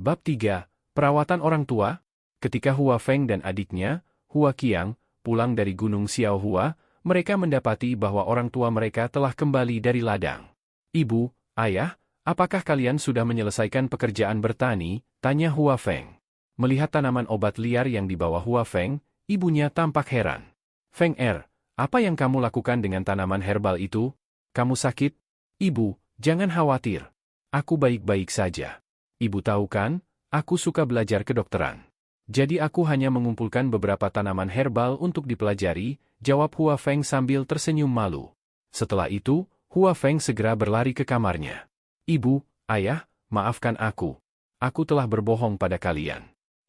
Bab 3. Perawatan orang tua. Ketika Hua Feng dan adiknya, Hua Qiang, pulang dari Gunung Xiaohua, mereka mendapati bahwa orang tua mereka telah kembali dari ladang. "Ibu, ayah, apakah kalian sudah menyelesaikan pekerjaan bertani?" tanya Hua Feng. Melihat tanaman obat liar yang dibawa Hua Feng, ibunya tampak heran. "Feng Er, apa yang kamu lakukan dengan tanaman herbal itu? Kamu sakit?" "Ibu, jangan khawatir. Aku baik-baik saja. Ibu tahu kan, aku suka belajar kedokteran. Jadi aku hanya mengumpulkan beberapa tanaman herbal untuk dipelajari," jawab Hua Feng sambil tersenyum malu. Setelah itu, Hua Feng segera berlari ke kamarnya. "Ibu, ayah, maafkan aku. Aku telah berbohong pada kalian."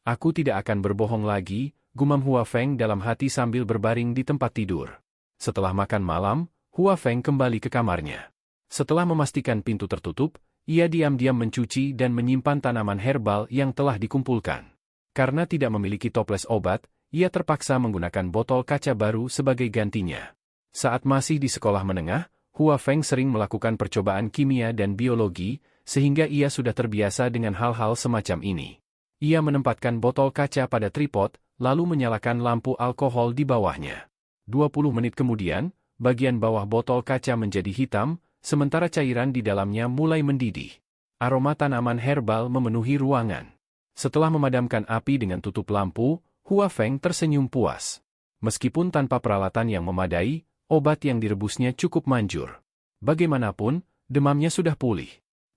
"Aku tidak akan berbohong lagi," gumam Hua Feng dalam hati sambil berbaring di tempat tidur. Setelah makan malam, Hua Feng kembali ke kamarnya. Setelah memastikan pintu tertutup, ia diam-diam mencuci dan menyimpan tanaman herbal yang telah dikumpulkan. Karena tidak memiliki toples obat, ia terpaksa menggunakan botol kaca baru sebagai gantinya. Saat masih di sekolah menengah, Hua Feng sering melakukan percobaan kimia dan biologi, sehingga ia sudah terbiasa dengan hal-hal semacam ini. Ia menempatkan botol kaca pada tripod, lalu menyalakan lampu alkohol di bawahnya. 20 menit kemudian, bagian bawah botol kaca menjadi hitam, sementara cairan di dalamnya mulai mendidih. Aroma tanaman herbal memenuhi ruangan. Setelah memadamkan api dengan tutup lampu, Hua Feng tersenyum puas. Meskipun tanpa peralatan yang memadai, obat yang direbusnya cukup manjur. Bagaimanapun, demamnya sudah pulih.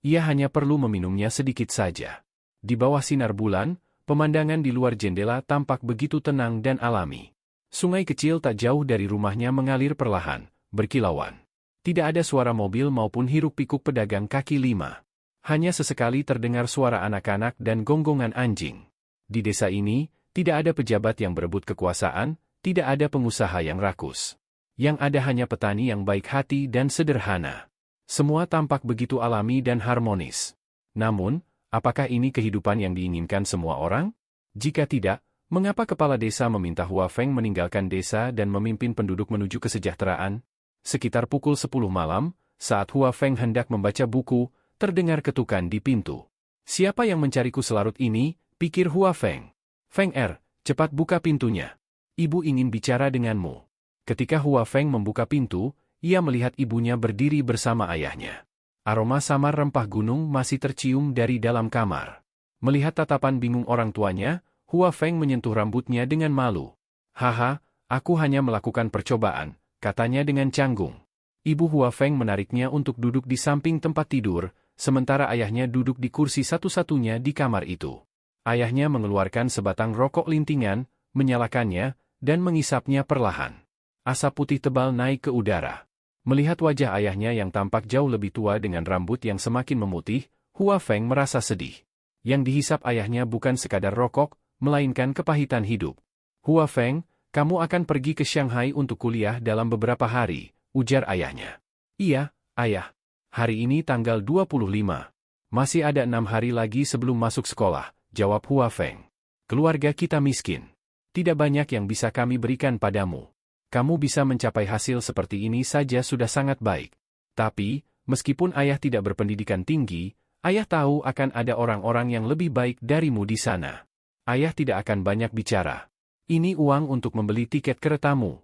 Ia hanya perlu meminumnya sedikit saja. Di bawah sinar bulan, pemandangan di luar jendela tampak begitu tenang dan alami. Sungai kecil tak jauh dari rumahnya mengalir perlahan, berkilauan. Tidak ada suara mobil maupun hiruk-pikuk pedagang kaki lima. Hanya sesekali terdengar suara anak-anak dan gonggongan anjing. Di desa ini, tidak ada pejabat yang berebut kekuasaan, tidak ada pengusaha yang rakus. Yang ada hanya petani yang baik hati dan sederhana. Semua tampak begitu alami dan harmonis. Namun, apakah ini kehidupan yang diinginkan semua orang? Jika tidak, mengapa kepala desa meminta Hua Feng meninggalkan desa dan memimpin penduduk menuju kesejahteraan? Sekitar pukul 10 malam, saat Hua Feng hendak membaca buku, terdengar ketukan di pintu. "Siapa yang mencariku selarut ini?" pikir Hua Feng. "Feng Er, cepat buka pintunya. Ibu ingin bicara denganmu." Ketika Hua Feng membuka pintu, ia melihat ibunya berdiri bersama ayahnya. Aroma samar rempah gunung masih tercium dari dalam kamar. Melihat tatapan bingung orang tuanya, Hua Feng menyentuh rambutnya dengan malu. "Haha, aku hanya melakukan percobaan," katanya dengan canggung. Ibu Hua Feng menariknya untuk duduk di samping tempat tidur, sementara ayahnya duduk di kursi satu-satunya di kamar itu. Ayahnya mengeluarkan sebatang rokok lintingan, menyalakannya, dan mengisapnya perlahan. Asap putih tebal naik ke udara. Melihat wajah ayahnya yang tampak jauh lebih tua dengan rambut yang semakin memutih, Hua Feng merasa sedih. Yang dihisap ayahnya bukan sekadar rokok, melainkan kepahitan hidup. "Hua Feng, kamu akan pergi ke Shanghai untuk kuliah dalam beberapa hari," ujar ayahnya. "Iya, ayah. Hari ini tanggal 25. Masih ada 6 hari lagi sebelum masuk sekolah," jawab Hua Feng. "Keluarga kita miskin. Tidak banyak yang bisa kami berikan padamu. Kamu bisa mencapai hasil seperti ini saja sudah sangat baik. Tapi, meskipun ayah tidak berpendidikan tinggi, ayah tahu akan ada orang-orang yang lebih baik darimu di sana. Ayah tidak akan banyak bicara. Ini uang untuk membeli tiket keretamu."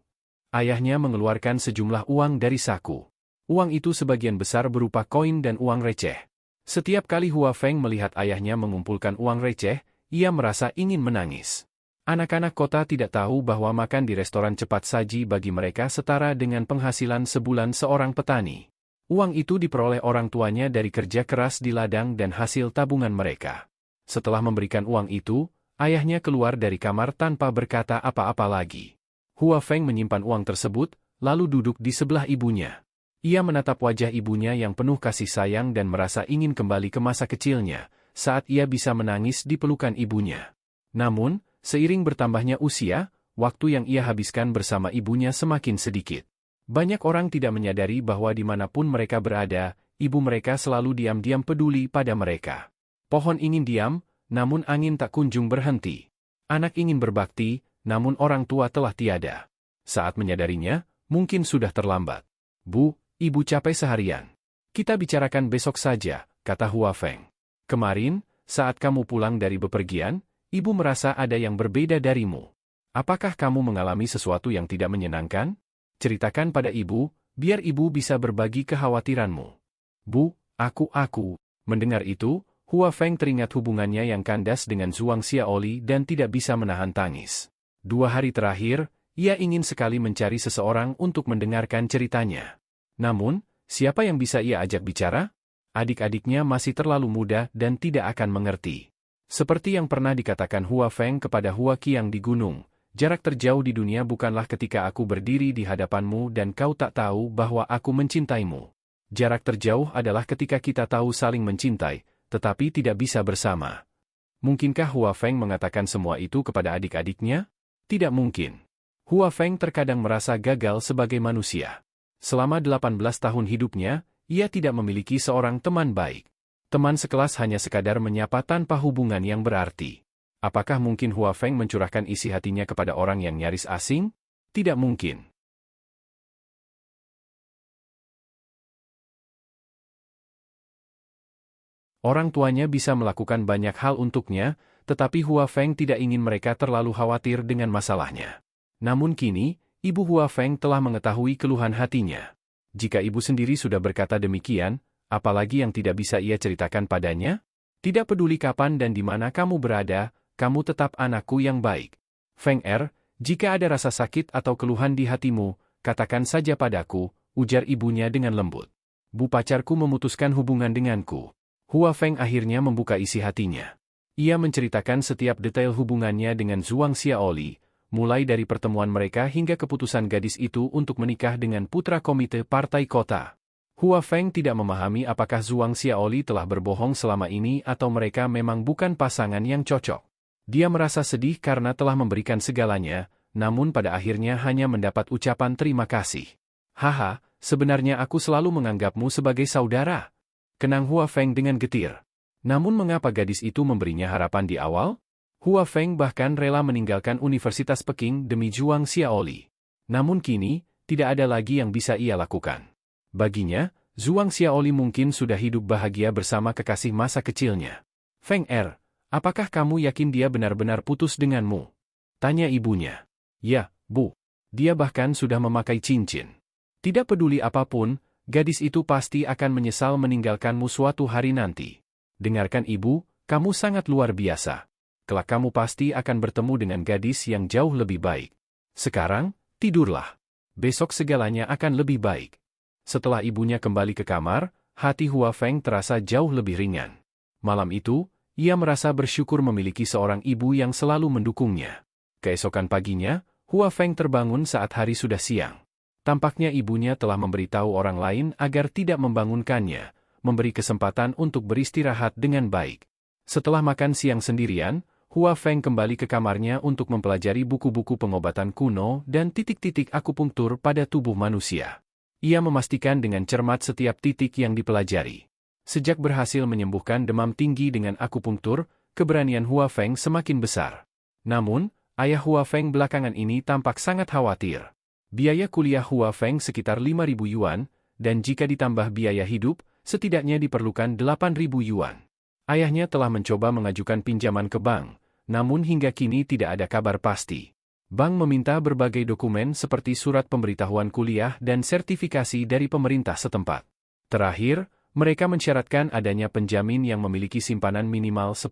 Ayahnya mengeluarkan sejumlah uang dari saku. Uang itu sebagian besar berupa koin dan uang receh. Setiap kali Hua Feng melihat ayahnya mengumpulkan uang receh, ia merasa ingin menangis. Anak-anak kota tidak tahu bahwa makan di restoran cepat saji bagi mereka setara dengan penghasilan sebulan seorang petani. Uang itu diperoleh orang tuanya dari kerja keras di ladang dan hasil tabungan mereka. Setelah memberikan uang itu, ayahnya keluar dari kamar tanpa berkata apa-apa lagi. Hua Feng menyimpan uang tersebut, lalu duduk di sebelah ibunya. Ia menatap wajah ibunya yang penuh kasih sayang dan merasa ingin kembali ke masa kecilnya, saat ia bisa menangis di pelukan ibunya. Namun, seiring bertambahnya usia, waktu yang ia habiskan bersama ibunya semakin sedikit. Banyak orang tidak menyadari bahwa dimanapun mereka berada, ibu mereka selalu diam-diam peduli pada mereka. Pohon ingin diam, namun angin tak kunjung berhenti. Anak ingin berbakti, namun orang tua telah tiada. Saat menyadarinya, mungkin sudah terlambat. "Bu, ibu capek seharian. Kita bicarakan besok saja," kata Hua Feng. "Kemarin, saat kamu pulang dari bepergian, ibu merasa ada yang berbeda darimu. Apakah kamu mengalami sesuatu yang tidak menyenangkan? Ceritakan pada ibu, biar ibu bisa berbagi kekhawatiranmu. Bu, aku. Mendengar itu, Hua Feng teringat hubungannya yang kandas dengan Zhuang Xiaoli dan tidak bisa menahan tangis. 2 hari terakhir, ia ingin sekali mencari seseorang untuk mendengarkan ceritanya. Namun, siapa yang bisa ia ajak bicara? Adik-adiknya masih terlalu muda dan tidak akan mengerti. Seperti yang pernah dikatakan Hua Feng kepada Hua Qiang di gunung, jarak terjauh di dunia bukanlah ketika aku berdiri di hadapanmu dan kau tak tahu bahwa aku mencintaimu. Jarak terjauh adalah ketika kita tahu saling mencintai, tetapi tidak bisa bersama. Mungkinkah Hua Feng mengatakan semua itu kepada adik-adiknya? Tidak mungkin. Hua Feng terkadang merasa gagal sebagai manusia. Selama 18 tahun hidupnya, ia tidak memiliki seorang teman baik. Teman sekelas hanya sekadar menyapa tanpa hubungan yang berarti. Apakah mungkin Hua Feng mencurahkan isi hatinya kepada orang yang nyaris asing? Tidak mungkin. Orang tuanya bisa melakukan banyak hal untuknya, tetapi Hua Feng tidak ingin mereka terlalu khawatir dengan masalahnya. Namun kini, ibu Hua Feng telah mengetahui keluhan hatinya. Jika ibu sendiri sudah berkata demikian, apalagi yang tidak bisa ia ceritakan padanya? Tidak peduli kapan dan di mana kamu berada, kamu tetap anakku yang baik. Feng jika ada rasa sakit atau keluhan di hatimu, katakan saja padaku, ujar ibunya dengan lembut. Bu pacarku memutuskan hubungan denganku. Hua Feng akhirnya membuka isi hatinya. Ia menceritakan setiap detail hubungannya dengan Zhuang Xiaoli, mulai dari pertemuan mereka hingga keputusan gadis itu untuk menikah dengan putra komite partai kota. Hua Feng tidak memahami apakah Zhuang Xiaoli telah berbohong selama ini atau mereka memang bukan pasangan yang cocok. Dia merasa sedih karena telah memberikan segalanya, namun pada akhirnya hanya mendapat ucapan terima kasih. Haha, sebenarnya aku selalu menganggapmu sebagai saudara. Kenang Hua Feng dengan getir. Namun mengapa gadis itu memberinya harapan di awal? Hua Feng bahkan rela meninggalkan Universitas Peking demi Zhuang Xiaoli. Namun kini, tidak ada lagi yang bisa ia lakukan. Baginya, Zhuang Xiaoli mungkin sudah hidup bahagia bersama kekasih masa kecilnya. Feng apakah kamu yakin dia benar-benar putus denganmu? Tanya ibunya. Ya, Bu. Dia bahkan sudah memakai cincin. Tidak peduli apapun, gadis itu pasti akan menyesal meninggalkanmu suatu hari nanti. Dengarkan ibu, kamu sangat luar biasa. Kelak kamu pasti akan bertemu dengan gadis yang jauh lebih baik. Sekarang, tidurlah. Besok segalanya akan lebih baik. Setelah ibunya kembali ke kamar, hati Hua Feng terasa jauh lebih ringan. Malam itu, ia merasa bersyukur memiliki seorang ibu yang selalu mendukungnya. Keesokan paginya, Hua Feng terbangun saat hari sudah siang. Tampaknya ibunya telah memberitahu orang lain agar tidak membangunkannya, memberi kesempatan untuk beristirahat dengan baik. Setelah makan siang sendirian, Hua Feng kembali ke kamarnya untuk mempelajari buku-buku pengobatan kuno dan titik-titik akupunktur pada tubuh manusia. Ia memastikan dengan cermat setiap titik yang dipelajari. Sejak berhasil menyembuhkan demam tinggi dengan akupunktur, keberanian Hua Feng semakin besar. Namun, ayah Hua Feng belakangan ini tampak sangat khawatir. Biaya kuliah Hua Feng sekitar 5.000 yuan, dan jika ditambah biaya hidup, setidaknya diperlukan 8.000 yuan. Ayahnya telah mencoba mengajukan pinjaman ke bank, namun hingga kini tidak ada kabar pasti. Bank meminta berbagai dokumen seperti surat pemberitahuan kuliah dan sertifikasi dari pemerintah setempat. Terakhir, mereka mensyaratkan adanya penjamin yang memiliki simpanan minimal 10.000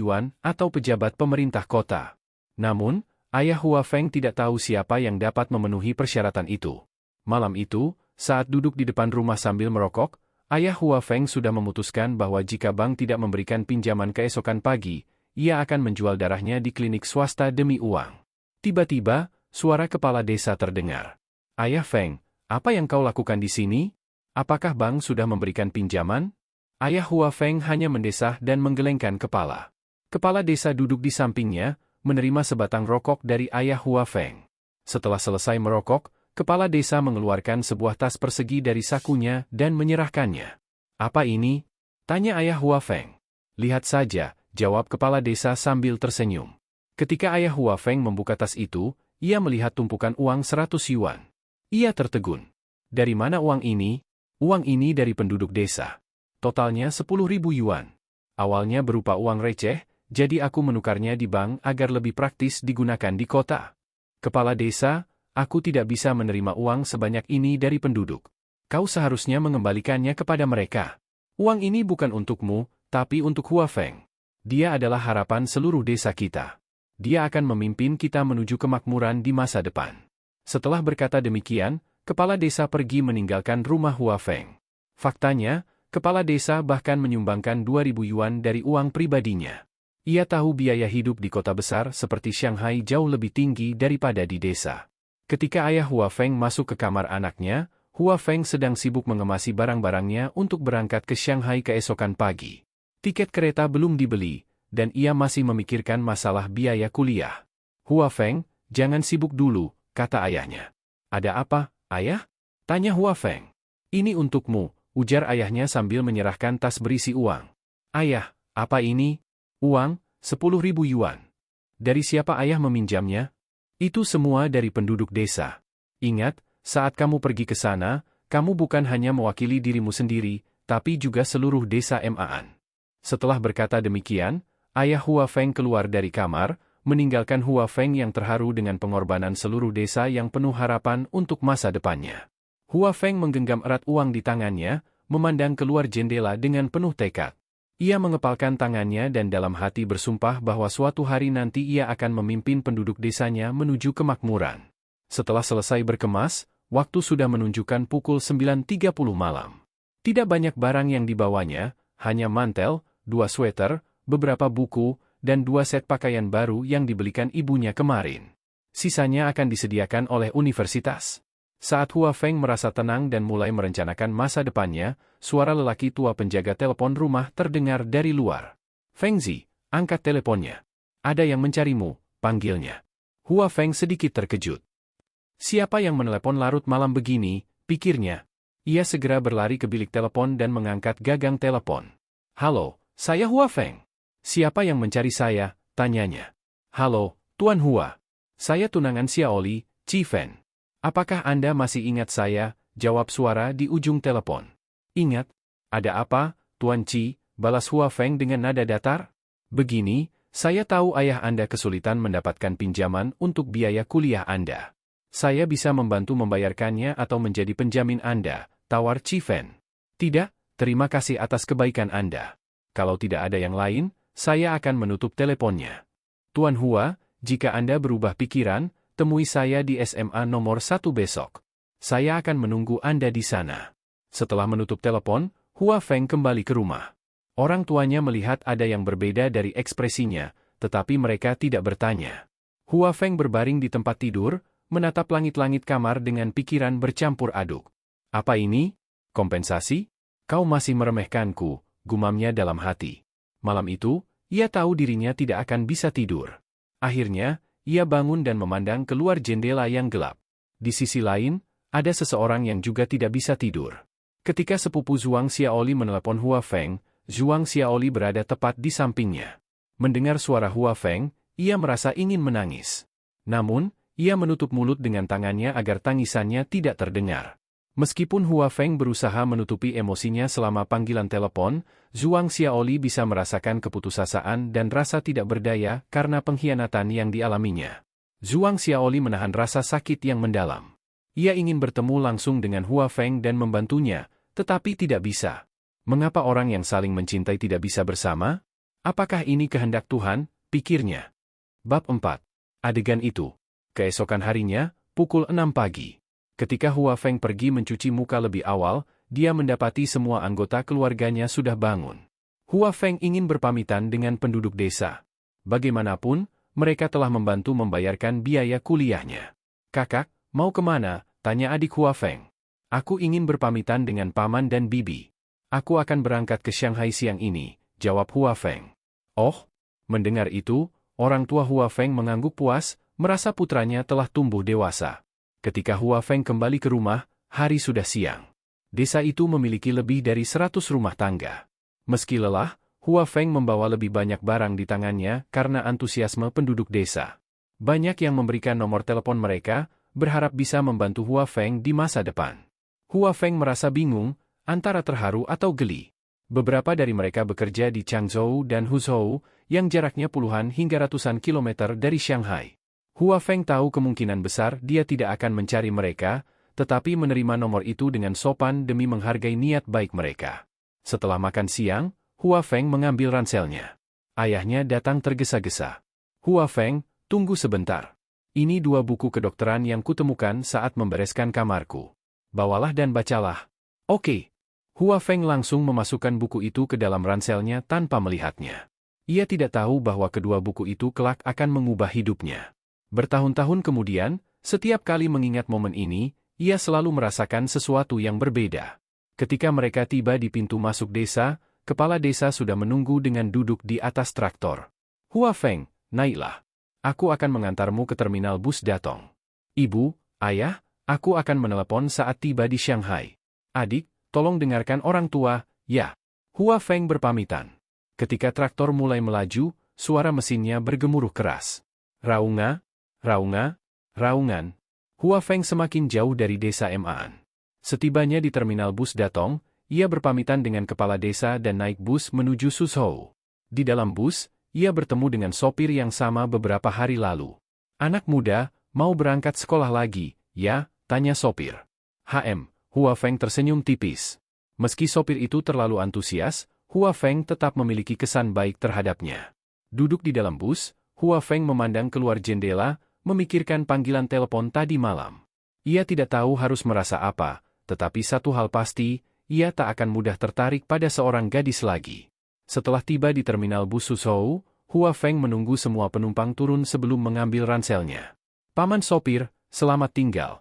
yuan atau pejabat pemerintah kota. Namun, ayah Hua Feng tidak tahu siapa yang dapat memenuhi persyaratan itu. Malam itu, saat duduk di depan rumah sambil merokok, ayah Hua Feng sudah memutuskan bahwa jika bank tidak memberikan pinjaman keesokan pagi, ia akan menjual darahnya di klinik swasta demi uang. Tiba-tiba, suara kepala desa terdengar. Ayah Feng, apa yang kau lakukan di sini? Apakah bank sudah memberikan pinjaman? Ayah Hua Feng hanya mendesah dan menggelengkan kepala. Kepala desa duduk di sampingnya, menerima sebatang rokok dari ayah Hua Feng. Setelah selesai merokok, kepala desa mengeluarkan sebuah tas persegi dari sakunya dan menyerahkannya. Apa ini? Tanya ayah Hua Feng. Lihat saja, jawab kepala desa sambil tersenyum. Ketika ayah Hua Feng membuka tas itu, ia melihat tumpukan uang 100 yuan. Ia tertegun. Dari mana uang ini? Uang ini dari penduduk desa. Totalnya 10.000 yuan. Awalnya berupa uang receh, jadi aku menukarnya di bank agar lebih praktis digunakan di kota. Kepala desa, aku tidak bisa menerima uang sebanyak ini dari penduduk. Kau seharusnya mengembalikannya kepada mereka. Uang ini bukan untukmu, tapi untuk Hua Feng. Dia adalah harapan seluruh desa kita. Dia akan memimpin kita menuju kemakmuran di masa depan. Setelah berkata demikian, kepala desa pergi meninggalkan rumah Hua Feng. Faktanya, kepala desa bahkan menyumbangkan 2.000 yuan dari uang pribadinya. Ia tahu biaya hidup di kota besar seperti Shanghai jauh lebih tinggi daripada di desa. Ketika ayah Hua Feng masuk ke kamar anaknya, Hua Feng sedang sibuk mengemasi barang-barangnya untuk berangkat ke Shanghai keesokan pagi. Tiket kereta belum dibeli, dan ia masih memikirkan masalah biaya kuliah. Hua Feng, jangan sibuk dulu, kata ayahnya. Ada apa, ayah? Tanya Hua Feng. Ini untukmu, ujar ayahnya sambil menyerahkan tas berisi uang. Ayah, apa ini? Uang, 10.000 yuan. Dari siapa ayah meminjamnya? Itu semua dari penduduk desa. Ingat, saat kamu pergi ke sana, kamu bukan hanya mewakili dirimu sendiri, tapi juga seluruh desa Maan. Setelah berkata demikian, ayah Hua Feng keluar dari kamar, meninggalkan Hua Feng yang terharu dengan pengorbanan seluruh desa yang penuh harapan untuk masa depannya. Hua Feng menggenggam erat uang di tangannya, memandang keluar jendela dengan penuh tekad. Ia mengepalkan tangannya dan dalam hati bersumpah bahwa suatu hari nanti ia akan memimpin penduduk desanya menuju kemakmuran. Setelah selesai berkemas, waktu sudah menunjukkan pukul 9.30 malam. Tidak banyak barang yang dibawanya, hanya mantel, 2 sweater, beberapa buku, dan 2 set pakaian baru yang dibelikan ibunya kemarin. Sisanya akan disediakan oleh universitas. Saat Hua Feng merasa tenang dan mulai merencanakan masa depannya, suara lelaki tua penjaga telepon rumah terdengar dari luar. Fengzi, angkat teleponnya. Ada yang mencarimu, panggilnya. Hua Feng sedikit terkejut. Siapa yang menelepon larut malam begini, pikirnya. Ia segera berlari ke bilik telepon dan mengangkat gagang telepon. Halo, saya Hua Feng. Siapa yang mencari saya, tanyanya. Halo, Tuan Hua. Saya tunangan Xiaoli, Chi Fen. Apakah Anda masih ingat saya? Jawab suara di ujung telepon. Ingat? Ada apa, Tuan Chi? Balas Hua Feng dengan nada datar. Begini, saya tahu ayah Anda kesulitan mendapatkan pinjaman untuk biaya kuliah Anda. Saya bisa membantu membayarkannya atau menjadi penjamin Anda, tawar Chi Fen. Tidak, terima kasih atas kebaikan Anda. Kalau tidak ada yang lain, saya akan menutup teleponnya. Tuan Hua, jika Anda berubah pikiran, temui saya di SMA nomor 1 besok. Saya akan menunggu Anda di sana. Setelah menutup telepon, Hua Feng kembali ke rumah. Orang tuanya melihat ada yang berbeda dari ekspresinya, tetapi mereka tidak bertanya. Hua Feng berbaring di tempat tidur, menatap langit-langit kamar dengan pikiran bercampur aduk. Apa ini? Kompensasi? Kau masih meremehkanku, gumamnya dalam hati. Malam itu, ia tahu dirinya tidak akan bisa tidur. Akhirnya, ia bangun dan memandang keluar jendela yang gelap. Di sisi lain, ada seseorang yang juga tidak bisa tidur. Ketika sepupu Zhuang Xiaoli menelepon Hua Feng, Zhuang Xiaoli berada tepat di sampingnya. Mendengar suara Hua Feng, ia merasa ingin menangis. Namun, ia menutup mulut dengan tangannya agar tangisannya tidak terdengar. Meskipun Hua Feng berusaha menutupi emosinya selama panggilan telepon, Zhuang Xiaoli bisa merasakan keputusasaan dan rasa tidak berdaya karena pengkhianatan yang dialaminya. Zhuang Xiaoli menahan rasa sakit yang mendalam. Ia ingin bertemu langsung dengan Hua Feng dan membantunya, tetapi tidak bisa. Mengapa orang yang saling mencintai tidak bisa bersama? Apakah ini kehendak Tuhan? Pikirnya. Bab 4. Adegan itu. Keesokan harinya, pukul 6 pagi. Ketika Hua Feng pergi mencuci muka lebih awal, dia mendapati semua anggota keluarganya sudah bangun. Hua Feng ingin berpamitan dengan penduduk desa. Bagaimanapun, mereka telah membantu membayarkan biaya kuliahnya. Kakak, mau kemana? Tanya adik Hua Feng. Aku ingin berpamitan dengan paman dan bibi. Aku akan berangkat ke Shanghai siang ini, jawab Hua Feng. Oh, mendengar itu, orang tua Hua Feng mengangguk puas, merasa putranya telah tumbuh dewasa. Ketika Hua Feng kembali ke rumah, hari sudah siang. Desa itu memiliki lebih dari 100 rumah tangga. Meski lelah, Hua Feng membawa lebih banyak barang di tangannya karena antusiasme penduduk desa. Banyak yang memberikan nomor telepon mereka, berharap bisa membantu Hua Feng di masa depan. Hua Feng merasa bingung, antara terharu atau geli. Beberapa dari mereka bekerja di Changzhou dan Huzhou, yang jaraknya puluhan hingga ratusan kilometer dari Shanghai. Hua Feng tahu kemungkinan besar dia tidak akan mencari mereka, tetapi menerima nomor itu dengan sopan demi menghargai niat baik mereka. Setelah makan siang, Hua Feng mengambil ranselnya. Ayahnya datang tergesa-gesa. Hua Feng, tunggu sebentar. Ini 2 buku kedokteran yang kutemukan saat membereskan kamarku. Bawalah dan bacalah. Oke. Hua Feng langsung memasukkan buku itu ke dalam ranselnya tanpa melihatnya. Ia tidak tahu bahwa kedua buku itu kelak akan mengubah hidupnya. Bertahun-tahun kemudian, setiap kali mengingat momen ini, ia selalu merasakan sesuatu yang berbeda. Ketika mereka tiba di pintu masuk desa, kepala desa sudah menunggu dengan duduk di atas traktor. Hua Feng, naiklah. Aku akan mengantarmu ke terminal bus Datong. Ibu, ayah, aku akan menelepon saat tiba di Shanghai. Adik, tolong dengarkan orang tua, ya. Hua Feng berpamitan. Ketika traktor mulai melaju, suara mesinnya bergemuruh keras. Raunga, raunga, raungan. Hua Feng semakin jauh dari desa Maan. Setibanya di terminal bus Datong, ia berpamitan dengan kepala desa dan naik bus menuju Suzhou. Di dalam bus, ia bertemu dengan sopir yang sama beberapa hari lalu. Anak muda, mau berangkat sekolah lagi, ya? Tanya sopir. Hua Feng tersenyum tipis. Meski sopir itu terlalu antusias, Hua Feng tetap memiliki kesan baik terhadapnya. Duduk di dalam bus, Hua Feng memandang keluar jendela, memikirkan panggilan telepon tadi malam. Ia tidak tahu harus merasa apa, tetapi satu hal pasti, ia tak akan mudah tertarik pada seorang gadis lagi. Setelah tiba di terminal bus Suzhou, Hua Feng menunggu semua penumpang turun sebelum mengambil ranselnya. Paman sopir, selamat tinggal.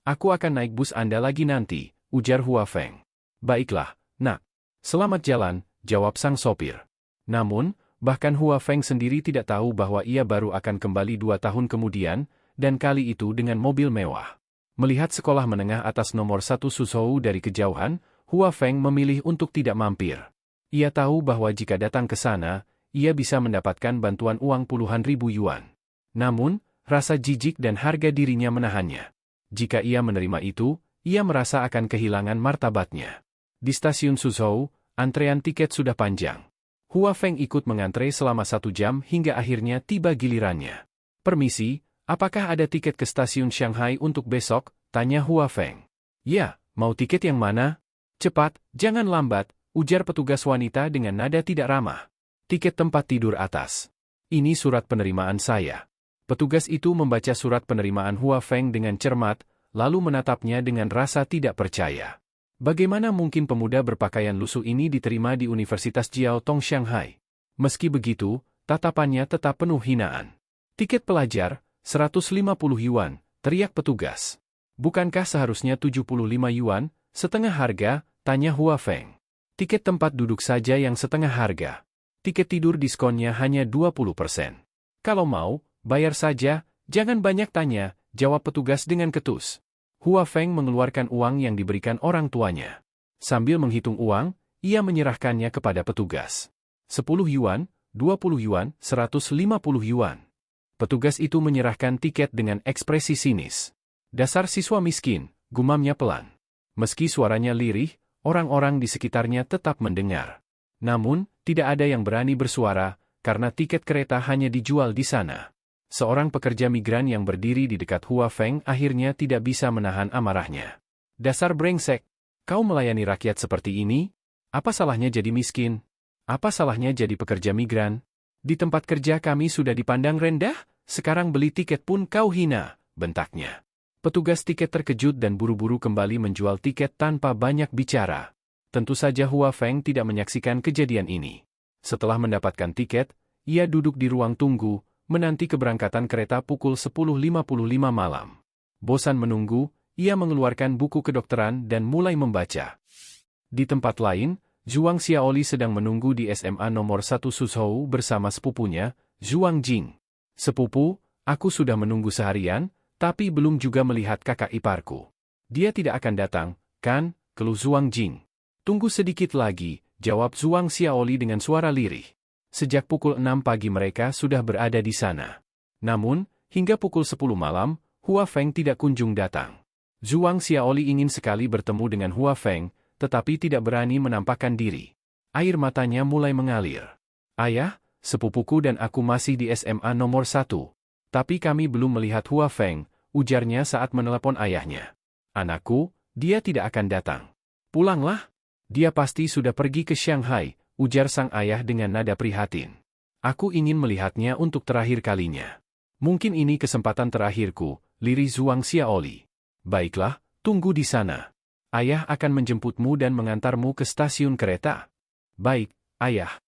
Aku akan naik bus Anda lagi nanti, ujar Hua Feng. Baiklah, nak. Selamat jalan, jawab sang sopir. Namun, bahkan Hua Feng sendiri tidak tahu bahwa ia baru akan kembali 2 tahun kemudian, dan kali itu dengan mobil mewah. Melihat sekolah menengah atas nomor 1 Suzhou dari kejauhan, Hua Feng memilih untuk tidak mampir. Ia tahu bahwa jika datang ke sana, ia bisa mendapatkan bantuan uang puluhan ribu yuan. Namun, rasa jijik dan harga dirinya menahannya. Jika ia menerima itu, ia merasa akan kehilangan martabatnya. Di stasiun Suzhou, antrean tiket sudah panjang. Hua Feng ikut mengantre selama 1 jam hingga akhirnya tiba gilirannya. Permisi, apakah ada tiket ke stasiun Shanghai untuk besok? Tanya Hua Feng. Ya, mau tiket yang mana? Cepat, jangan lambat, ujar petugas wanita dengan nada tidak ramah. Tiket tempat tidur atas. Ini surat penerimaan saya. Petugas itu membaca surat penerimaan Hua Feng dengan cermat, lalu menatapnya dengan rasa tidak percaya. Bagaimana mungkin pemuda berpakaian lusuh ini diterima di Universitas Jiao Tong Shanghai? Meski begitu, tatapannya tetap penuh hinaan. Tiket pelajar, 150 yuan, teriak petugas. Bukankah seharusnya 75 yuan, setengah harga? Tanya Hua Feng. Tiket tempat duduk saja yang setengah harga. Tiket tidur diskonnya hanya 20%. Kalau mau, bayar saja, jangan banyak tanya, jawab petugas dengan ketus. Hua Feng mengeluarkan uang yang diberikan orang tuanya. Sambil menghitung uang, ia menyerahkannya kepada petugas. 10 yuan, 20 yuan, 150 yuan. Petugas itu menyerahkan tiket dengan ekspresi sinis. Dasar siswa miskin, gumamnya pelan. Meski suaranya lirih, orang-orang di sekitarnya tetap mendengar. Namun, tidak ada yang berani bersuara, karena tiket kereta hanya dijual di sana. Seorang pekerja migran yang berdiri di dekat Hua Feng akhirnya tidak bisa menahan amarahnya. Dasar brengsek, kau melayani rakyat seperti ini? Apa salahnya jadi miskin? Apa salahnya jadi pekerja migran? Di tempat kerja kami sudah dipandang rendah, sekarang beli tiket pun kau hina, bentaknya. Petugas tiket terkejut dan buru-buru kembali menjual tiket tanpa banyak bicara. Tentu saja Hua Feng tidak menyaksikan kejadian ini. Setelah mendapatkan tiket, ia duduk di ruang tunggu, menanti keberangkatan kereta pukul 10.55 malam. Bosan menunggu, ia mengeluarkan buku kedokteran dan mulai membaca. Di tempat lain, Zhuang Xiaoli sedang menunggu di SMA nomor 1 Suzhou bersama sepupunya, Zhuang Jing. Sepupu, aku sudah menunggu seharian, tapi belum juga melihat kakak iparku. Dia tidak akan datang, kan? Keluh Zhuang Jing. Tunggu sedikit lagi, jawab Zhuang Xiaoli dengan suara lirih. Sejak pukul 6 pagi mereka sudah berada di sana. Namun, hingga pukul 10 malam, Hua Feng tidak kunjung datang. Zhuang Xiaoli ingin sekali bertemu dengan Hua Feng, tetapi tidak berani menampakkan diri. Air matanya mulai mengalir. Ayah, sepupuku dan aku masih di SMA nomor 1. Tapi kami belum melihat Hua Feng, ujarnya saat menelepon ayahnya. Anakku, dia tidak akan datang. Pulanglah. Dia pasti sudah pergi ke Shanghai, ujar sang ayah dengan nada prihatin. Aku ingin melihatnya untuk terakhir kalinya. Mungkin ini kesempatan terakhirku, lirih Zhuang Xiaoli. Baiklah, tunggu di sana. Ayah akan menjemputmu dan mengantarmu ke stasiun kereta. Baik, ayah.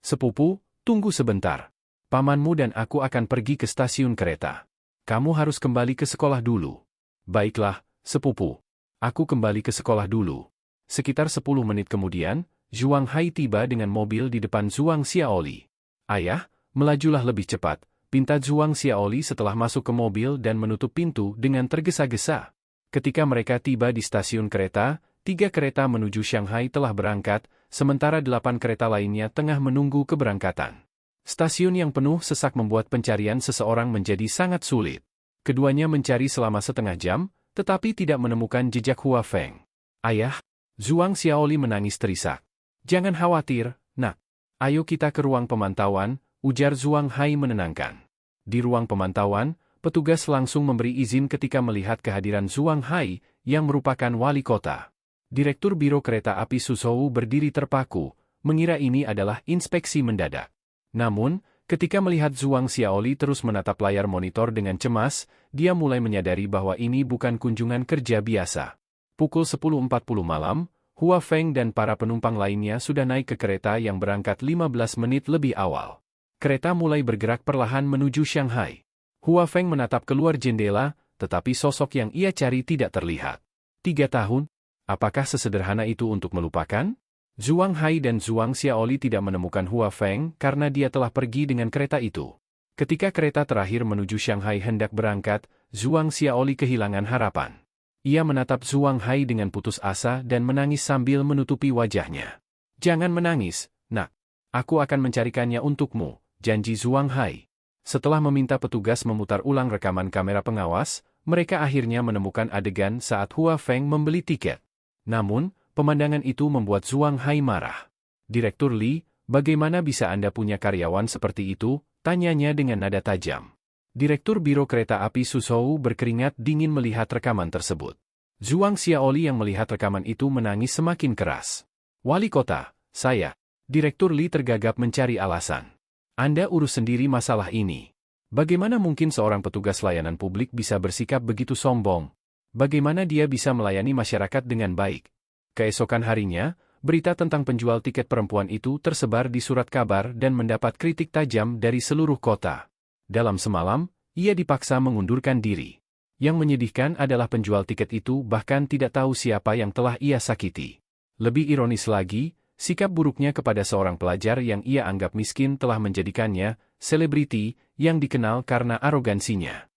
Sepupu, tunggu sebentar. Pamanmu dan aku akan pergi ke stasiun kereta. Kamu harus kembali ke sekolah dulu. Baiklah, sepupu. Aku kembali ke sekolah dulu. Sekitar 10 menit kemudian, Zhuang Hai tiba dengan mobil di depan Zhuang Xiaoli. Ayah, melajulah lebih cepat, pinta Zhuang Xiaoli setelah masuk ke mobil dan menutup pintu dengan tergesa-gesa. Ketika mereka tiba di stasiun kereta, 3 kereta menuju Shanghai telah berangkat, sementara 8 kereta lainnya tengah menunggu keberangkatan. Stasiun yang penuh sesak membuat pencarian seseorang menjadi sangat sulit. Keduanya mencari selama setengah jam, tetapi tidak menemukan jejak Hua Feng. Ayah, Zhuang Xiaoli menangis terisak. Jangan khawatir, nak. Ayo kita ke ruang pemantauan, ujar Zhuang Hai menenangkan. Di ruang pemantauan, petugas langsung memberi izin ketika melihat kehadiran Zhuang Hai, yang merupakan wali kota. Direktur Biro Kereta Api Suzhou berdiri terpaku, mengira ini adalah inspeksi mendadak. Namun, ketika melihat Zhuang Xiaoli terus menatap layar monitor dengan cemas, dia mulai menyadari bahwa ini bukan kunjungan kerja biasa. Pukul 10.40 malam, Hua Feng dan para penumpang lainnya sudah naik ke kereta yang berangkat 15 menit lebih awal. Kereta mulai bergerak perlahan menuju Shanghai. Hua Feng menatap keluar jendela, tetapi sosok yang ia cari tidak terlihat. 3 tahun? Apakah sesederhana itu untuk melupakan? Zhuang Hai dan Zhuang Xiaoli tidak menemukan Hua Feng karena dia telah pergi dengan kereta itu. Ketika kereta terakhir menuju Shanghai hendak berangkat, Zhuang Xiaoli kehilangan harapan. Ia menatap Zhuang Hai dengan putus asa dan menangis sambil menutupi wajahnya. Jangan menangis, nak. Aku akan mencarikannya untukmu, janji Zhuang Hai. Setelah meminta petugas memutar ulang rekaman kamera pengawas, mereka akhirnya menemukan adegan saat Hua Feng membeli tiket. Namun, pemandangan itu membuat Zhuang Hai marah. Direktur Li, bagaimana bisa Anda punya karyawan seperti itu? Tanyanya dengan nada tajam. Direktur Biro Kereta Api Suzhou berkeringat dingin melihat rekaman tersebut. Zhuang Xiaoli yang melihat rekaman itu menangis semakin keras. Wali kota, saya. Direktur Li tergagap mencari alasan. Anda urus sendiri masalah ini. Bagaimana mungkin seorang petugas layanan publik bisa bersikap begitu sombong? Bagaimana dia bisa melayani masyarakat dengan baik? Keesokan harinya, berita tentang penjual tiket perempuan itu tersebar di surat kabar dan mendapat kritik tajam dari seluruh kota. Dalam semalam, ia dipaksa mengundurkan diri. Yang menyedihkan adalah penjual tiket itu bahkan tidak tahu siapa yang telah ia sakiti. Lebih ironis lagi, sikap buruknya kepada seorang pelajar yang ia anggap miskin telah menjadikannya selebriti yang dikenal karena arogansinya.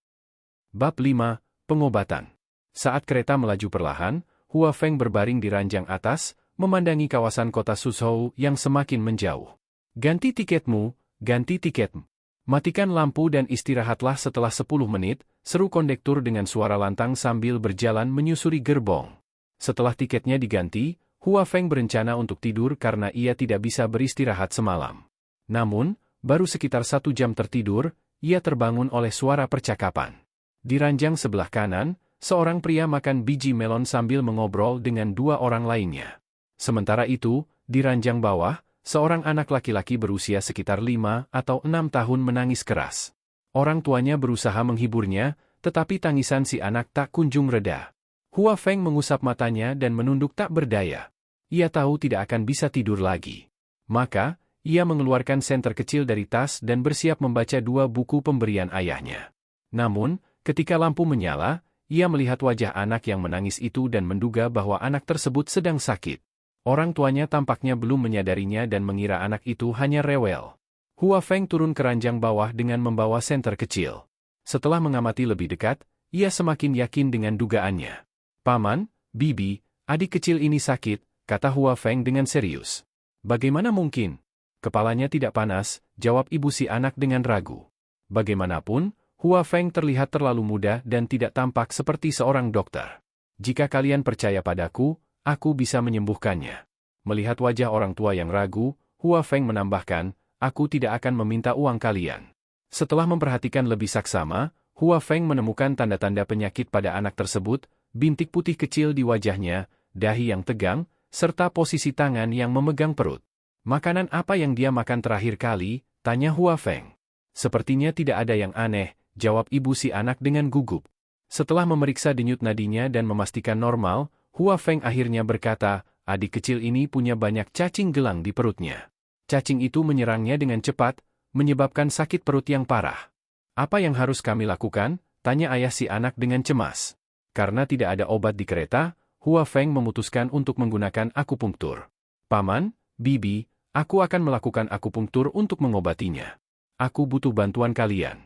Bab 5. Pengobatan. Saat kereta melaju perlahan, Hua Feng berbaring di ranjang atas, memandangi kawasan kota Suzhou yang semakin menjauh. Ganti tiketmu, ganti tiketmu. Matikan lampu dan istirahatlah setelah 10 menit, seru kondektur dengan suara lantang sambil berjalan menyusuri gerbong. Setelah tiketnya diganti, Hua Feng berencana untuk tidur karena ia tidak bisa beristirahat semalam. Namun, baru sekitar 1 jam tertidur, ia terbangun oleh suara percakapan. Di ranjang sebelah kanan, seorang pria makan biji melon sambil mengobrol dengan 2 orang lainnya. Sementara itu, di ranjang bawah, seorang anak laki-laki berusia sekitar 5 atau 6 tahun menangis keras. Orang tuanya berusaha menghiburnya, tetapi tangisan si anak tak kunjung reda. Hua Feng mengusap matanya dan menunduk tak berdaya. Ia tahu tidak akan bisa tidur lagi. Maka, ia mengeluarkan senter kecil dari tas dan bersiap membaca 2 buku pemberian ayahnya. Namun, ketika lampu menyala, ia melihat wajah anak yang menangis itu dan menduga bahwa anak tersebut sedang sakit. Orang tuanya tampaknya belum menyadarinya dan mengira anak itu hanya rewel. Hua Feng turun ke ranjang bawah dengan membawa senter kecil. Setelah mengamati lebih dekat, ia semakin yakin dengan dugaannya. Paman, Bibi, adik kecil ini sakit, kata Hua Feng dengan serius. Bagaimana mungkin? Kepalanya tidak panas, jawab ibu si anak dengan ragu. Bagaimanapun, Hua Feng terlihat terlalu muda dan tidak tampak seperti seorang dokter. Jika kalian percaya padaku, aku bisa menyembuhkannya. Melihat wajah orang tua yang ragu, Hua Feng menambahkan, aku tidak akan meminta uang kalian. Setelah memperhatikan lebih saksama, Hua Feng menemukan tanda-tanda penyakit pada anak tersebut, bintik putih kecil di wajahnya, dahi yang tegang, serta posisi tangan yang memegang perut. Makanan apa yang dia makan terakhir kali? Tanya Hua Feng. Sepertinya tidak ada yang aneh, jawab ibu si anak dengan gugup. Setelah memeriksa denyut nadinya dan memastikan normal, Hua Feng akhirnya berkata, adik kecil ini punya banyak cacing gelang di perutnya. Cacing itu menyerangnya dengan cepat, menyebabkan sakit perut yang parah. Apa yang harus kami lakukan? Tanya ayah si anak dengan cemas. Karena tidak ada obat di kereta, Hua Feng memutuskan untuk menggunakan akupunktur. Paman, bibi, aku akan melakukan akupunktur untuk mengobatinya. Aku butuh bantuan kalian.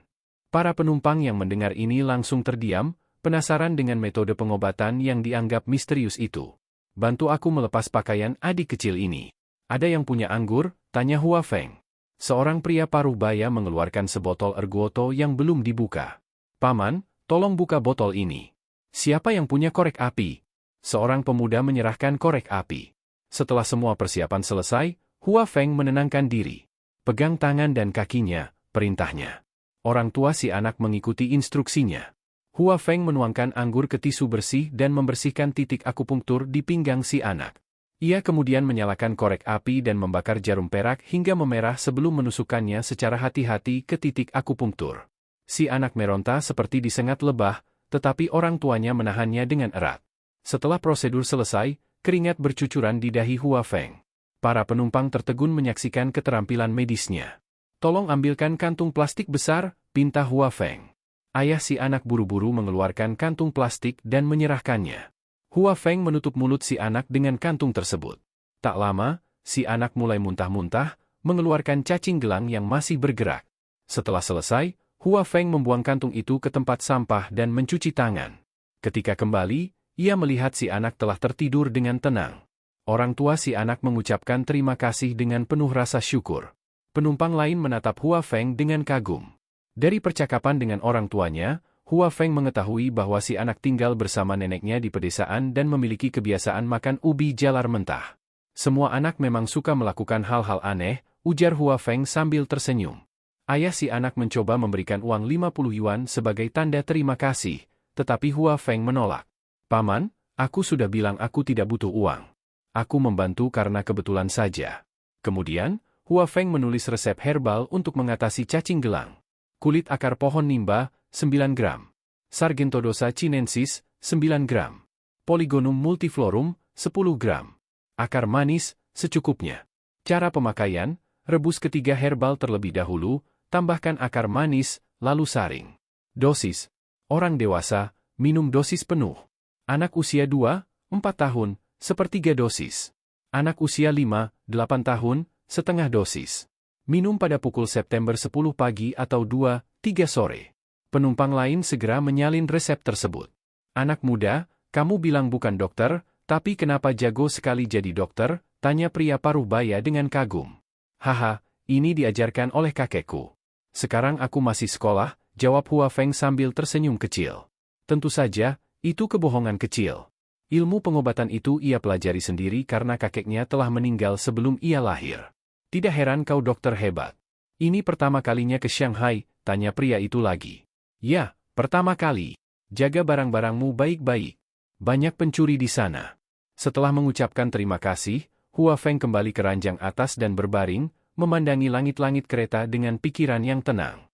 Para penumpang yang mendengar ini langsung terdiam, penasaran dengan metode pengobatan yang dianggap misterius itu. Bantu aku melepas pakaian adik kecil ini. Ada yang punya anggur? Tanya Hua Feng. Seorang pria paruh baya mengeluarkan sebotol ergoto yang belum dibuka. Paman, tolong buka botol ini. Siapa yang punya korek api? Seorang pemuda menyerahkan korek api. Setelah semua persiapan selesai, Hua Feng menenangkan diri. Pegang tangan dan kakinya, perintahnya. Orang tua si anak mengikuti instruksinya. Hua Feng menuangkan anggur ke tisu bersih dan membersihkan titik akupunktur di pinggang si anak. Ia kemudian menyalakan korek api dan membakar jarum perak hingga memerah sebelum menusukkannya secara hati-hati ke titik akupunktur. Si anak meronta seperti disengat lebah, tetapi orang tuanya menahannya dengan erat. Setelah prosedur selesai, keringat bercucuran di dahi Hua Feng. Para penumpang tertegun menyaksikan keterampilan medisnya. Tolong ambilkan kantung plastik besar, pinta Hua Feng. Ayah si anak buru-buru mengeluarkan kantung plastik dan menyerahkannya. Hua Feng menutup mulut si anak dengan kantung tersebut. Tak lama, si anak mulai muntah-muntah, mengeluarkan cacing gelang yang masih bergerak. Setelah selesai, Hua Feng membuang kantung itu ke tempat sampah dan mencuci tangan. Ketika kembali, ia melihat si anak telah tertidur dengan tenang. Orang tua si anak mengucapkan terima kasih dengan penuh rasa syukur. Penumpang lain menatap Hua Feng dengan kagum. Dari percakapan dengan orang tuanya, Hua Feng mengetahui bahwa si anak tinggal bersama neneknya di pedesaan dan memiliki kebiasaan makan ubi jalar mentah. Semua anak memang suka melakukan hal-hal aneh, ujar Hua Feng sambil tersenyum. Ayah si anak mencoba memberikan uang 50 yuan sebagai tanda terima kasih, tetapi Hua Feng menolak. Paman, aku sudah bilang aku tidak butuh uang. Aku membantu karena kebetulan saja. Kemudian, Hua Feng menulis resep herbal untuk mengatasi cacing gelang. Kulit akar pohon nimba, 9 gram. Sargentodosa chinensis, 9 gram. Polygonum multiflorum, 10 gram. Akar manis, secukupnya. Cara pemakaian, rebus ketiga herbal terlebih dahulu, tambahkan akar manis, lalu saring. Dosis. Orang dewasa, minum dosis penuh. Anak usia 2, 4 tahun, sepertiga dosis. Anak usia 5, 8 tahun, setengah dosis. Minum pada pukul September 10 pagi atau 2, 3 sore. Penumpang lain segera menyalin resep tersebut. Anak muda, kamu bilang bukan dokter, tapi kenapa jago sekali jadi dokter? Tanya pria paruh baya dengan kagum. Haha, ini diajarkan oleh kakekku. Sekarang aku masih sekolah, jawab Hua Feng sambil tersenyum kecil. Tentu saja, itu kebohongan kecil. Ilmu pengobatan itu ia pelajari sendiri karena kakeknya telah meninggal sebelum ia lahir. Tidak heran kau dokter hebat. Ini pertama kalinya ke Shanghai, tanya pria itu lagi. Ya, pertama kali. Jaga barang-barangmu baik-baik. Banyak pencuri di sana. Setelah mengucapkan terima kasih, Hua Feng kembali ke ranjang atas dan berbaring, memandangi langit-langit kereta dengan pikiran yang tenang.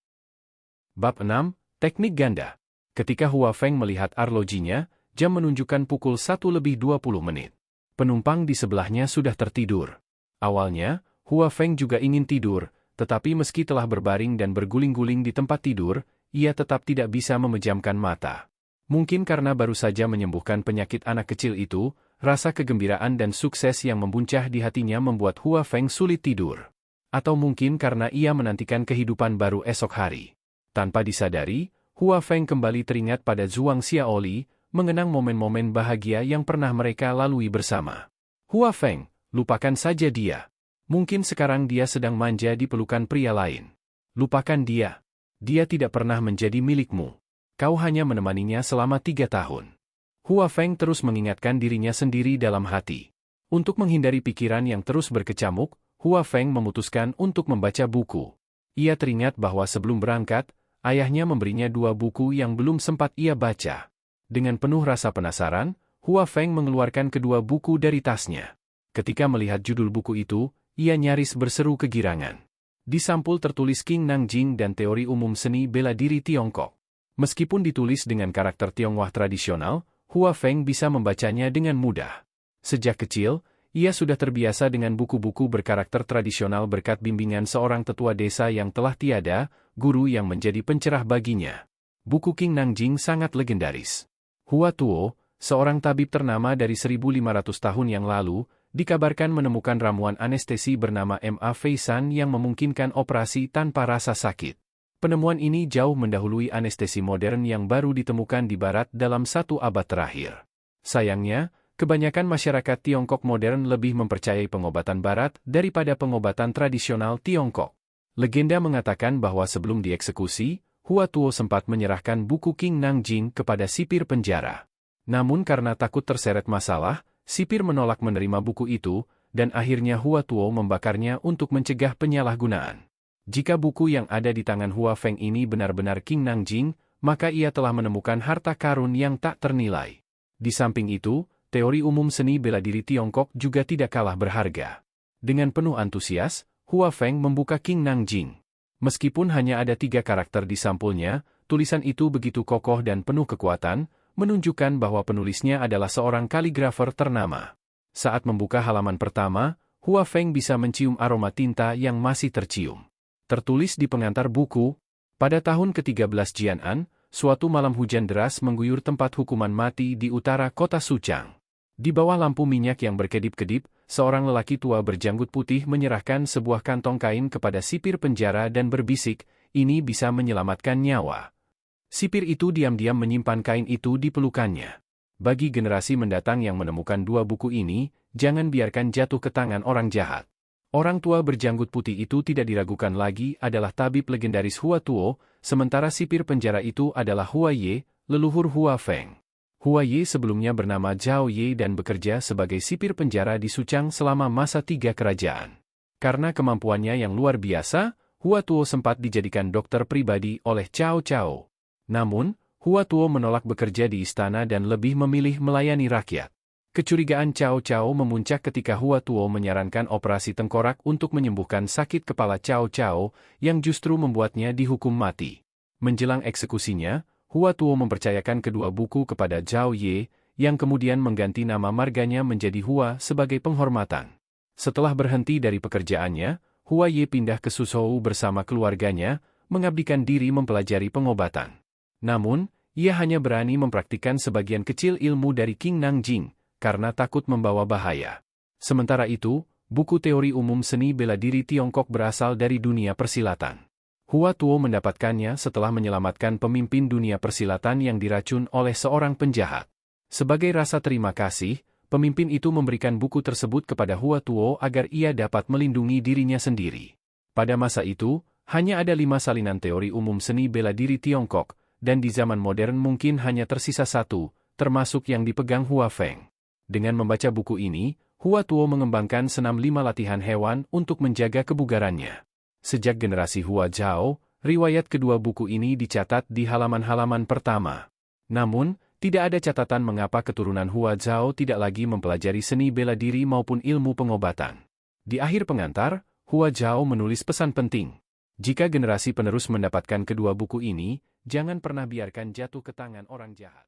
Bab 6, Teknik Ganda. Ketika Hua Feng melihat arlojinya, jam menunjukkan pukul 1:20. Penumpang di sebelahnya sudah tertidur. Awalnya, Hua Feng juga ingin tidur, tetapi meski telah berbaring dan berguling-guling di tempat tidur, ia tetap tidak bisa memejamkan mata. Mungkin karena baru saja menyembuhkan penyakit anak kecil itu, rasa kegembiraan dan sukses yang membuncah di hatinya membuat Hua Feng sulit tidur. Atau mungkin karena ia menantikan kehidupan baru esok hari. Tanpa disadari, Hua Feng kembali teringat pada Zhuang Xiaoli, mengenang momen-momen bahagia yang pernah mereka lalui bersama. Hua Feng, lupakan saja dia. Mungkin sekarang dia sedang manja di pelukan pria lain. Lupakan dia. Dia tidak pernah menjadi milikmu. Kau hanya menemaninya selama 3 tahun. Hua Feng terus mengingatkan dirinya sendiri dalam hati. Untuk menghindari pikiran yang terus berkecamuk, Hua Feng memutuskan untuk membaca buku. Ia teringat bahwa sebelum berangkat, ayahnya memberinya 2 buku yang belum sempat ia baca. Dengan penuh rasa penasaran, Hua Feng mengeluarkan kedua buku dari tasnya. Ketika melihat judul buku itu, ia nyaris berseru kegirangan. Di sampul tertulis Qing Nanjing dan Teori Umum Seni Bela Diri Tiongkok. Meskipun ditulis dengan karakter Tionghoa tradisional, Hua Feng bisa membacanya dengan mudah. Sejak kecil, ia sudah terbiasa dengan buku-buku berkarakter tradisional berkat bimbingan seorang tetua desa yang telah tiada, guru yang menjadi pencerah baginya. Buku Qing Nanjing sangat legendaris. Hua Tuo, seorang tabib ternama dari 1500 tahun yang lalu, dikabarkan menemukan ramuan anestesi bernama Ma Feisan yang memungkinkan operasi tanpa rasa sakit. Penemuan ini jauh mendahului anestesi modern yang baru ditemukan di Barat dalam 1 abad terakhir. Sayangnya, kebanyakan masyarakat Tiongkok modern lebih mempercayai pengobatan Barat daripada pengobatan tradisional Tiongkok. Legenda mengatakan bahwa sebelum dieksekusi, Hua Tuo sempat menyerahkan buku Qing Nanjing kepada sipir penjara. Namun karena takut terseret masalah, sipir menolak menerima buku itu, dan akhirnya Hua Tuo membakarnya untuk mencegah penyalahgunaan. Jika buku yang ada di tangan Hua Feng ini benar-benar Qing Nanjing, maka ia telah menemukan harta karun yang tak ternilai. Di samping itu, teori umum seni bela diri Tiongkok juga tidak kalah berharga. Dengan penuh antusias, Hua Feng membuka Qing Nanjing. Meskipun hanya ada 3 karakter di sampulnya, tulisan itu begitu kokoh dan penuh kekuatan, menunjukkan bahwa penulisnya adalah seorang kaligrafer ternama. Saat membuka halaman pertama, Hua Feng bisa mencium aroma tinta yang masih tercium. Tertulis di pengantar buku, pada tahun ke-13 Jianan, suatu malam hujan deras mengguyur tempat hukuman mati di utara kota Suchang. Di bawah lampu minyak yang berkedip-kedip, seorang lelaki tua berjanggut putih menyerahkan sebuah kantong kain kepada sipir penjara dan berbisik, "Ini bisa menyelamatkan nyawa." Sipir itu diam-diam menyimpan kain itu di pelukannya. Bagi generasi mendatang yang menemukan 2 buku ini, jangan biarkan jatuh ke tangan orang jahat. Orang tua berjanggut putih itu tidak diragukan lagi adalah tabib legendaris Hua Tuo, sementara sipir penjara itu adalah Hua Ye, leluhur Hua Feng. Hua Ye sebelumnya bernama Zhao Ye dan bekerja sebagai sipir penjara di Suchang selama masa 3 kerajaan. Karena kemampuannya yang luar biasa, Hua Tuo sempat dijadikan dokter pribadi oleh Cao Cao. Namun, Hua Tuo menolak bekerja di istana dan lebih memilih melayani rakyat. Kecurigaan Cao Cao memuncak ketika Hua Tuo menyarankan operasi tengkorak untuk menyembuhkan sakit kepala Cao Cao, yang justru membuatnya dihukum mati. Menjelang eksekusinya, Hua Tuo mempercayakan kedua buku kepada Zhao Ye, yang kemudian mengganti nama marganya menjadi Hua sebagai penghormatan. Setelah berhenti dari pekerjaannya, Hua Ye pindah ke Suzhou bersama keluarganya, mengabdikan diri mempelajari pengobatan. Namun, ia hanya berani mempraktikkan sebagian kecil ilmu dari Qing Nanjing, karena takut membawa bahaya. Sementara itu, buku teori umum seni bela diri Tiongkok berasal dari dunia persilatan. Hua Tuo mendapatkannya setelah menyelamatkan pemimpin dunia persilatan yang diracun oleh seorang penjahat. Sebagai rasa terima kasih, pemimpin itu memberikan buku tersebut kepada Hua Tuo agar ia dapat melindungi dirinya sendiri. Pada masa itu, hanya ada 5 salinan teori umum seni bela diri Tiongkok, dan di zaman modern mungkin hanya tersisa 1, termasuk yang dipegang Hua Feng. Dengan membaca buku ini, Hua Tuo mengembangkan senam 5 latihan hewan untuk menjaga kebugarannya. Sejak generasi Hua Zhao, riwayat kedua buku ini dicatat di halaman-halaman pertama. Namun, tidak ada catatan mengapa keturunan Hua Zhao tidak lagi mempelajari seni bela diri maupun ilmu pengobatan. Di akhir pengantar, Hua Zhao menulis pesan penting. Jika generasi penerus mendapatkan kedua buku ini, jangan pernah biarkan jatuh ke tangan orang jahat.